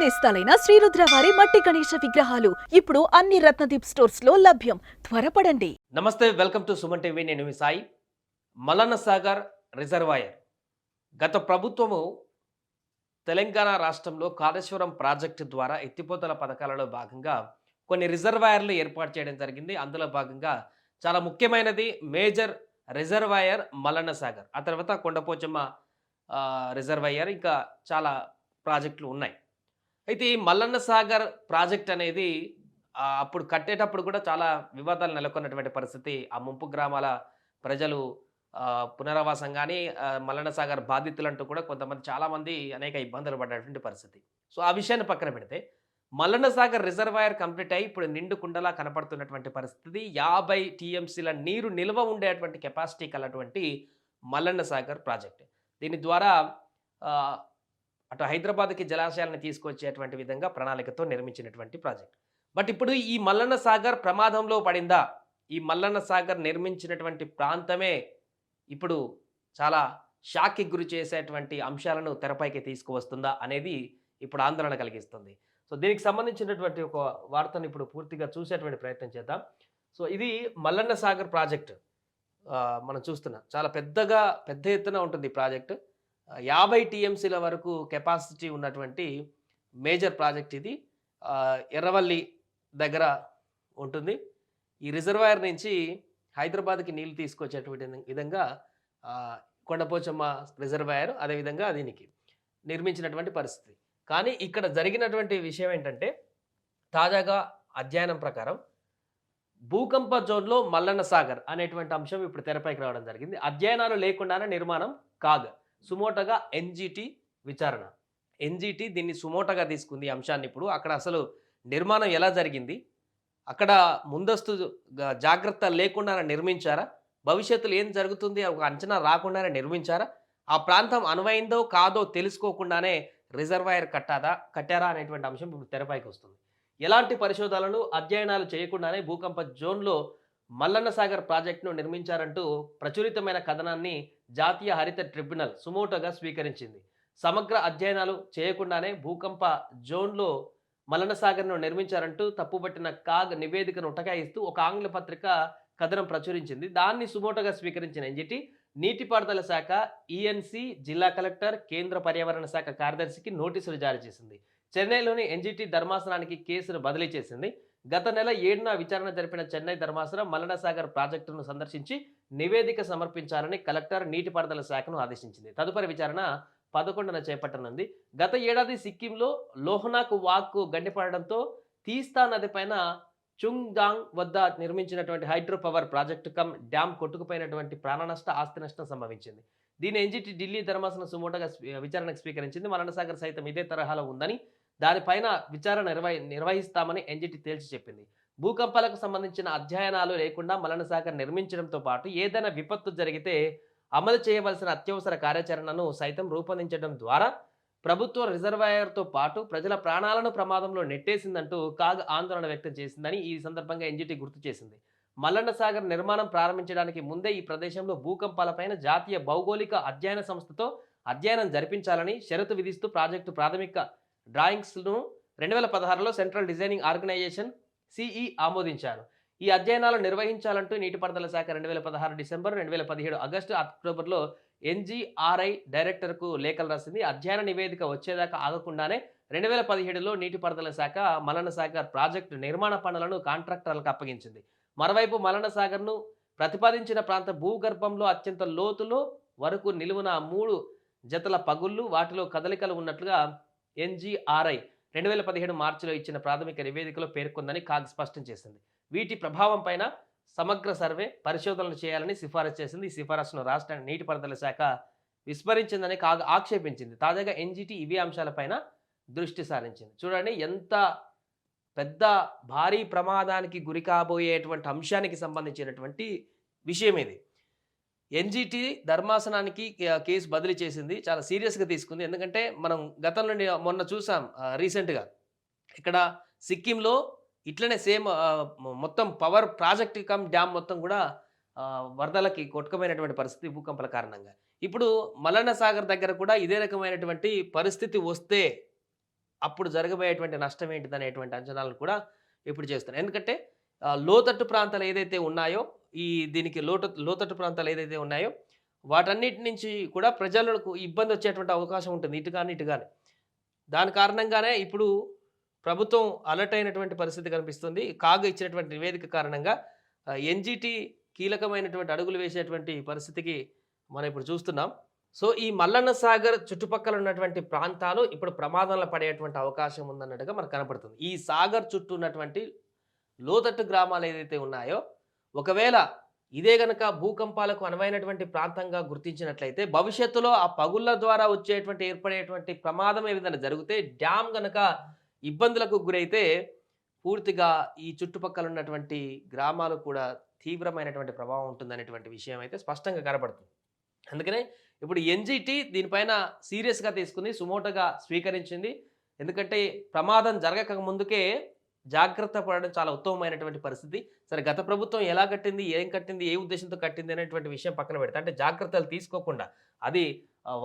నేస్తాలైన శ్రీరుద్ర వారి మట్టి గణేశ విగ్రహాలు ఇప్పుడు అన్ని రత్నదీప్ స్టోర్స్ లో లభ్యం. త్వరపడండి. నమస్తే, వెల్కమ్ టు సుమన్ టీవీ. నేను మీ సాయి. మల్లన్న సాగర్ రిజర్వాయర్ గత ప్రభుత్వము తెలంగాణ రాష్ట్రంలో కాళేశ్వరం ప్రాజెక్టు ద్వారా ఎత్తిపోతల పథకాలలో భాగంగా కొన్ని రిజర్వాయర్లు ఏర్పాటు చేయడం జరిగింది. అందులో భాగంగా చాలా ముఖ్యమైనది మేజర్ రిజర్వాయర్ మల్లన్న సాగర్. ఆ తర్వాత కొండపోచమ్మ రిజర్వాయర్, ఇంకా చాలా ప్రాజెక్టులు ఉన్నాయి. అయితే ఈ మల్లన్న సాగర్ ప్రాజెక్ట్ అనేది అప్పుడు కట్టేటప్పుడు కూడా చాలా వివాదాలు నెలకొన్నటువంటి పరిస్థితి. ఆ ముంపు గ్రామాల ప్రజలు పునరావాసం కానీ, మల్లన్న సాగర్ బాధితులంటూ కూడా కొంతమంది చాలామంది అనేక ఇబ్బందులు పడ్డటువంటి పరిస్థితి. సో ఆ విషయాన్ని పక్కన పెడితే మల్లన్న సాగర్ రిజర్వాయర్ కంప్లీట్ అయ్యి ఇప్పుడు నిండు కుండలా కనపడుతున్నటువంటి పరిస్థితి. 50 టీఎంసీల నీరు నిల్వ ఉండేటువంటి కెపాసిటీ కలటువంటి మల్లన్న సాగర్ ప్రాజెక్ట్. దీని ద్వారా అటు హైదరాబాద్కి జలాశయాలను తీసుకొచ్చేటువంటి విధంగా ప్రణాళికతో నిర్మించినటువంటి ప్రాజెక్ట్. బట్ ఇప్పుడు ఈ మల్లన్న సాగర్ ప్రమాదంలో పడిందా? ఈ మల్లన్న సాగర్ నిర్మించినటువంటి ప్రాంతమే ఇప్పుడు చాలా షాక్కి గురి చేసేటువంటి అంశాలను తెరపైకి తీసుకువస్తుందా అనేది ఇప్పుడు ఆందోళన కలిగిస్తుంది. సో దీనికి సంబంధించినటువంటి ఒక వార్తను ఇప్పుడు పూర్తిగా చూసేటువంటి ప్రయత్నం చేద్దాం. సో ఇది మల్లన్న సాగర్ ప్రాజెక్ట్. మనం చూస్తున్నాం, చాలా పెద్ద ఎత్తున ఉంటుంది ఈ ప్రాజెక్టు. 50 టీఎంసీల వరకు కెపాసిటీ ఉన్నటువంటి మేజర్ ప్రాజెక్ట్ ఇది. ఎర్రవల్లి దగ్గర ఉంటుంది. ఈ రిజర్వాయర్ నుంచి హైదరాబాద్కి నీళ్లు తీసుకొచ్చేటువంటి విధంగా కొండపోచమ్మ రిజర్వాయర్ అదేవిధంగా దీనికి నిర్మించినటువంటి పరిస్థితి. కానీ ఇక్కడ జరిగినటువంటి విషయం ఏంటంటే, తాజాగా అధ్యయనం ప్రకారం భూకంప జోన్లో మల్లన్న సాగర్ అనేటువంటి అంశం ఇప్పుడు తెరపైకి రావడం జరిగింది. అధ్యయనాలు లేకుండానే నిర్మాణం కాదు, సుమోటగా ఎన్జిటి విచారణ. ఎన్జిటి దీన్ని సుమోటగా తీసుకుంది ఈ అంశాన్ని. ఇప్పుడు అక్కడ అసలు నిర్మాణం ఎలా జరిగింది, అక్కడ ముందస్తు జాగ్రత్త లేకుండానే నిర్మించారా, భవిష్యత్తులో ఏం జరుగుతుంది ఒక అంచనా రాకుండానే నిర్మించారా, ఆ ప్రాంతం అనువైందో కాదో తెలుసుకోకుండానే రిజర్వాయర్ కట్టారా అనేటువంటి అంశం ఇప్పుడు తెరపైకి వస్తుంది. ఎలాంటి పరిశోధనలు అధ్యయనాలు చేయకుండానే భూకంప జోన్లో మల్లన్న సాగర్ ప్రాజెక్టును నిర్మించారంటూ ప్రచురితమైన కథనాన్ని జాతీయ హరిత ట్రిబ్యునల్ సుమోటోగా స్వీకరించింది. సమగ్ర అధ్యయనాలు చేయకుండానే భూకంప జోన్లో మల్లన్న సాగర్ను నిర్మించారంటూ తప్పుపట్టిన కాగ్ నివేదికను ఉటకాయిస్తూ ఒక ఆంగ్ల పత్రిక కథనం ప్రచురించింది. దాన్ని సుమోటోగా స్వీకరించిన ఎన్జిటి నీటిపారుదల శాఖ, ఈఎన్సీ, జిల్లా కలెక్టర్, కేంద్ర పర్యావరణ శాఖ కార్యదర్శికి నోటీసులు జారీ చేసింది. చెన్నైలోని ఎన్జిటి ధర్మాసనానికి కేసును బదిలీ చేసింది. గత నెల 7న విచారణ జరిపిన చెన్నై ధర్మాసనం మల్లన్న సాగర్ ప్రాజెక్టును సందర్శించి నివేదిక సమర్పించాలని కలెక్టర్, నీటిపారుదల శాఖను ఆదేశించింది. తదుపరి విచారణ 11న చేపట్టనుంది. గత ఏడాది సిక్కింలో లోహనాకు వాక్కు గండిపడడంతో తీస్తా నది పైన చుంగ్దాంగ్ వద్ద నిర్మించినటువంటి hydro power project cum dam కొట్టుకుపోయినటువంటి ప్రాణనష్ట, ఆస్తి నష్టం సంభవించింది. దీని ఎన్జిటి ఢిల్లీ ధర్మాసనం సుమోటోగా విచారణకు స్వీకరించింది. మల్లన్న సాగర్ సైతం ఇదే తరహాలో ఉందని, దానిపైన విచారణ నిర్వహిస్తామని ఎన్జిటి తేల్చి చెప్పింది. భూకంపాలకు సంబంధించిన అధ్యయనాలు లేకుండా మల్లన్న సాగర్ నిర్మించడంతో పాటు ఏదైనా విపత్తు జరిగితే అమలు చేయవలసిన అత్యవసర కార్యాచరణను సైతం రూపొందించడం ద్వారా ప్రభుత్వ రిజర్వాయర్తో పాటు ప్రజల ప్రాణాలను ప్రమాదంలో నెట్టేసిందంటూ కాగ్ ఆందోళన వ్యక్తం చేసిందని ఈ సందర్భంగా ఎన్జిటి గుర్తు చేసింది. మల్లన్న సాగర్ నిర్మాణం ప్రారంభించడానికి ముందే ఈ ప్రదేశంలో భూకంపాలపైన జాతీయ భౌగోళిక అధ్యయన సంస్థతో అధ్యయనం జరిపించాలని షరతు విధిస్తూ ప్రాజెక్టు ప్రాథమిక డ్రాయింగ్స్ను 2016లో సెంట్రల్ డిజైనింగ్ ఆర్గనైజేషన్ సిఈ ఆమోదించారు. ఈ అధ్యయనాలు నిర్వహించాలంటూ నీటిపారుదల శాఖ 2016 డిసెంబర్, 2017 ఆగస్టు, అక్టోబర్లో ఎన్జిఆర్ఐ డైరెక్టర్కు లేఖలు రాసింది. అధ్యయన నివేదిక వచ్చేదాకా ఆగకుండానే 2017లో నీటిపారుదల శాఖ మల్లన్న సాగర్ ప్రాజెక్టు నిర్మాణ పనులను కాంట్రాక్టర్లకు అప్పగించింది. మరోవైపు మల్లన్న సాగర్ను ప్రతిపాదించిన ప్రాంత భూగర్భంలో అత్యంత లోతులో వరకు నిలువున 3 జతల పగుళ్ళు, వాటిలో కదలికలు ఉన్నట్లుగా ఎన్జిఆర్ఐ 2017 మార్చిలో ఇచ్చిన ప్రాథమిక నివేదికలో పేర్కొందని కాగ్ స్పష్టం చేసింది. వీటి ప్రభావం పైన సమగ్ర సర్వే, పరిశోధనలు చేయాలని సిఫారసు చేసింది. ఈ సిఫారసును రాష్ట్ర నీటిపారుదల శాఖ విస్మరించిందని కాగ్ ఆక్షేపించింది. తాజాగా ఎన్జిటి ఇవే అంశాలపైన దృష్టి సారించింది. చూడండి, ఎంత పెద్ద భారీ ప్రమాదానికి గురి కాబోయేటువంటి అంశానికి సంబంధించినటువంటి విషయం ఇది. ఎన్జిటి ధర్మాసనానికి కేసు బదిలీ చేసింది, చాలా సీరియస్గా తీసుకుంది. ఎందుకంటే మనం గతంలో మొన్న చూసాం రీసెంట్గా ఇక్కడ సిక్కింలో ఇట్లనే సేమ్ మొత్తం పవర్ ప్రాజెక్ట్ కమ్ డ్యామ్ మొత్తం కూడా వరదలకి కొట్టుకుపోయినటువంటి పరిస్థితి భూకంపాల కారణంగా. ఇప్పుడు మల్లన్న సాగర్ దగ్గర కూడా ఇదే రకమైనటువంటి పరిస్థితి వస్తే అప్పుడు జరగబోయేటువంటి నష్టం ఏంటిదనేటువంటి అంచనాలను కూడా ఇప్పుడు చేస్తున్నారు. ఎందుకంటే లోతట్టు ప్రాంతాలు ఏదైతే ఉన్నాయో, దీనికి లోతట్టు ప్రాంతాలు ఏదైతే ఉన్నాయో వాటన్నిటి నుంచి కూడా ప్రజలకు ఇబ్బంది వచ్చేటువంటి అవకాశం ఉంటుంది. ఇటు గాని. దాని కారణంగానే ఇప్పుడు ప్రభుత్వం అలర్ట్ అయినటువంటి పరిస్థితి కనిపిస్తుంది. కాగ్ ఇచ్చినటువంటి నివేదిక కారణంగా ఎన్‌జీటీ కీలకమైనటువంటి అడుగులు వేసేటువంటి పరిస్థితికి మనం ఇప్పుడు చూస్తున్నాం. సో, ఈ మల్లన్న సాగర్ చుట్టుపక్కల ఉన్నటువంటి ప్రాంతాలు ఇప్పుడు ప్రమాదంలో పడేటువంటి అవకాశం ఉందన్నట్టుగా మనకు కనపడుతుంది. ఈ సాగర్ చుట్టూ ఉన్నటువంటి లోతట్టు గ్రామాలు ఏదైతే ఉన్నాయో, ఒకవేళ ఇదే గనక భూకంపాలకు అనువైనటువంటి ప్రాంతంగా గుర్తించినట్లయితే భవిష్యత్తులో ఆ పగుళ్ళ ద్వారా ఏర్పడేటువంటి ప్రమాదం ఏదైనా జరిగితే, డ్యామ్ గనక ఇబ్బందులకు గురైతే పూర్తిగా ఈ చుట్టుపక్కల ఉన్నటువంటి గ్రామాలు కూడా తీవ్రమైనటువంటి ప్రభావం ఉంటుందనేటువంటి విషయం అయితే స్పష్టంగా కనపడుతుంది. అందుకనే ఇప్పుడు ఎన్‌జీటీ దీనిపైన సీరియస్‌గా తీసుకుని సుమోటోగా స్వీకరించింది. ఎందుకంటే ప్రమాదం జరగక ముందుకే జాగ్రత్త పడడం చాలా ఉత్తమమైనటువంటి పరిస్థితి. సరే, గత ప్రభుత్వం ఎలా కట్టింది, ఏం కట్టింది, ఏ ఉద్దేశంతో కట్టింది అనేటువంటి విషయం పక్కన పెడితే, అంటే జాగ్రత్తలు తీసుకోకుండా అది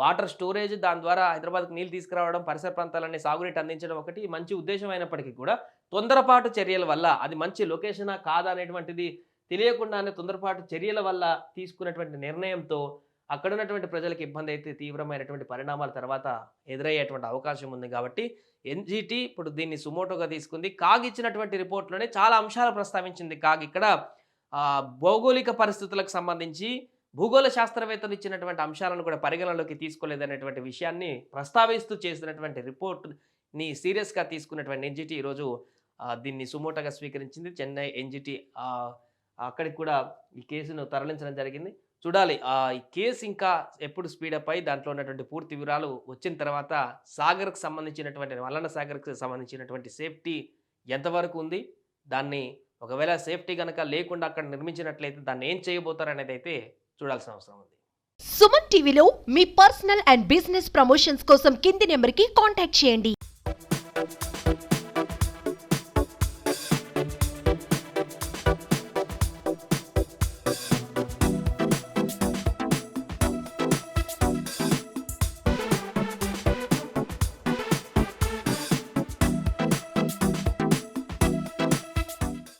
వాటర్ స్టోరేజ్, దాని ద్వారా హైదరాబాద్‌కి నీళ్ళు తీసుకురావడం, పరిసర ప్రాంతాలన్నీ సాగునీటి అందించడం ఒకటి మంచి ఉద్దేశం అయినప్పటికీ కూడా తొందరపాటు చర్యల వల్ల అది మంచి లొకేషనా కాదా అనేటువంటిది తెలియకుండానే తొందరపాటు చర్యల వల్ల తీసుకున్నటువంటి నిర్ణయంతో అక్కడ ఉన్నటువంటి ప్రజలకు ఇబ్బంది అయితే తీవ్రమైనటువంటి పరిణామాల తర్వాత ఎదురయ్యేటువంటి అవకాశం ఉంది. కాబట్టి ఎన్‌జీటీ ఇప్పుడు దీన్ని సుమోటోగా తీసుకుంది. కాగ్ ఇచ్చినటువంటి రిపోర్ట్‌లోనే చాలా అంశాలు ప్రస్తావించింది. కాగ్ ఇక్కడ భౌగోళిక పరిస్థితులకు సంబంధించి భూగోళ శాస్త్రవేత్తలు ఇచ్చినటువంటి అంశాలను కూడా పరిగణనలోకి తీసుకోలేదనేటువంటి విషయాన్ని ప్రస్తావిస్తూ చేసినటువంటి రిపోర్ట్‌ని సీరియస్‌గా తీసుకున్నటువంటి ఎన్‌జీటీ ఈరోజు దీన్ని సుమోటోగా స్వీకరించింది. చెన్నై ఎన్‌జీటీ అక్కడికి కూడా ఈ కేసును తరలించడం జరిగింది. చూడాలి ఈ కేసు ఇంకా ఎప్పుడు స్పీడప్ అయ్యి దాంట్లో ఉన్నటువంటి పూర్తి వివరాలు వచ్చిన తర్వాత సాగర్‌కి సంబంధించినటువంటి మల్లన్న సాగర్‌కి సంబంధించినటువంటి సేఫ్టీ ఎంతవరకు ఉంది, దాన్ని ఒకవేళ సేఫ్టీ గనక లేకుండా అక్కడ నిర్మించినట్లయితే దాన్ని ఏం చేయబోతారనేది అయితే చూడాల్సిన అవసరం ఉంది. సుమన్ టీవీలో మీ పర్సనల్ అండ్ బిజినెస్ ప్రమోషన్స్ కోసం కింది నెంబర్కి కాంటాక్ట్ చేయండి.